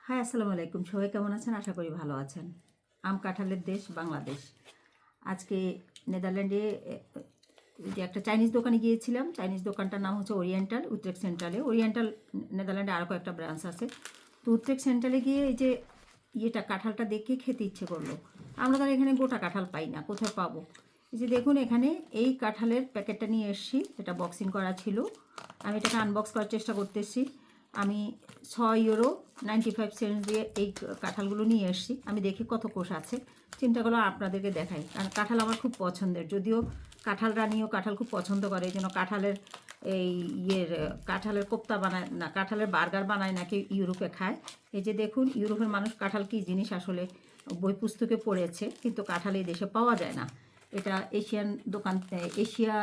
High, আসসালামু আলাইকুম। সবাই কেমন আছেন? আশা করি ভালো আছেন। আম কাঁঠালের দেশ বাংলাদেশ। আজকে নেদারল্যান্ডে যে একটা চাইনিজ দোকানে গিয়েছিলাম। চাইনিজ দোকানটার নাম হচ্ছে ওরিয়েন্টাল, উটরেক্ট সেন্ট্রালে। ওরিয়েন্টাল নেদারল্যান্ডে আরও কয়েকটা ব্রাঞ্চ আছে। তো উটরেক্ট সেন্ট্রালে গিয়ে এই যে কাঁঠালটা দেখে খেতে ইচ্ছে করলো। আমরা তার এখানে গোটা কাঁঠাল পাই না, কোথায় পাবো? এই যে দেখুন, এখানে এই কাঁঠালের প্যাকেটটা নিয়ে এসেছি। এটা বক্সিং করা ছিল। আমি এটাকে আনবক্স করার চেষ্টা করতেছি। আমি 6 ইউরো 95 সেন্ট দিয়ে এই কাঁঠালগুলো নিয়ে এসেছি। আমি দেখি কত কোষ আছে, চিন্তা করলাম আপনাদেরকে দেখাই। কারণ কাঁঠাল আমার খুব পছন্দের, যদিও কাঁঠাল রানিও কাঁঠাল খুব পছন্দ করে। এই জন্য কাঁঠালের এই কাঁঠালের কোপ্তা বানায় না, কাঁঠালের বার্গার বানায় নাকি ইউরোপে খায়। এই যে দেখুন, ইউরোপের মানুষ কাঁঠাল কী জিনিস আসলে বই পুস্তকে পড়েছে, কিন্তু কাঁঠাল এই দেশে পাওয়া যায় না। এটা এশিয়ান দোকান, এশিয়া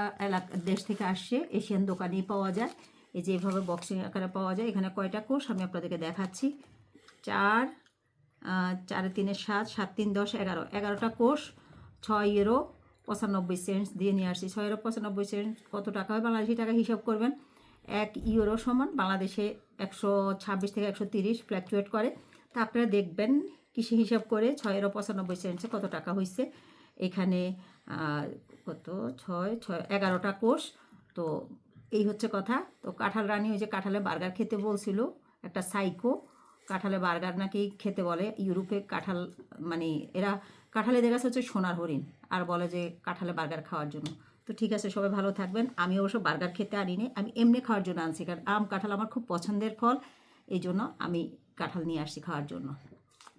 দেশ থেকে আসছে, এশিয়ান দোকানেই পাওয়া যায়। এই যে এভাবে বক্সিং আকারে পাওয়া যায়। এখানে কয়টা কোষ আমি আপনাদেরকে দেখাচ্ছি। 4, 4 3 7, 7 3 10, 11, 11টা কোষ। 6 ইউরো 95 সেন্ট দিয়ে নিয়ে আসছি। 6 ইউরো 95 সেন্ট কত টাকা হয় বাংলাদেশি টাকা হিসাব করবেন। 1 ইউরো সমান বাংলাদেশে 126 থেকে 130 ফ্ল্যাকচুয়েট করে। তা আপনারা দেখবেন কিসে হিসাব করে 6 ইউরো 95 সেন্টে কত টাকা হয়েছে। এখানে কত 11টা কোষ। তো এই হচ্ছে কথা। তো কাঁঠাল রানী ওই যে কাঁঠালে বার্গার খেতে বলছিল, একটা সাইকো কাঁঠালে বার্গার নাকি খেতে বলে ইউরোপে। কাঁঠাল মানে এরা কাঁঠালে দেখা হচ্ছে সোনার হরিণ, আর বলে যে কাঁঠালে বার্গার খাওয়ার জন্য। তো ঠিক আছে, সবাই ভালো থাকবেন। আমি অবশ্য বার্গার খেতে আনিনি, আমি এমনি খাওয়ার জন্য আনছি, কারণ কাঁঠাল আমার খুব পছন্দের ফল। এই জন্য আমি কাঁঠাল নিয়ে আসছি খাওয়ার জন্য।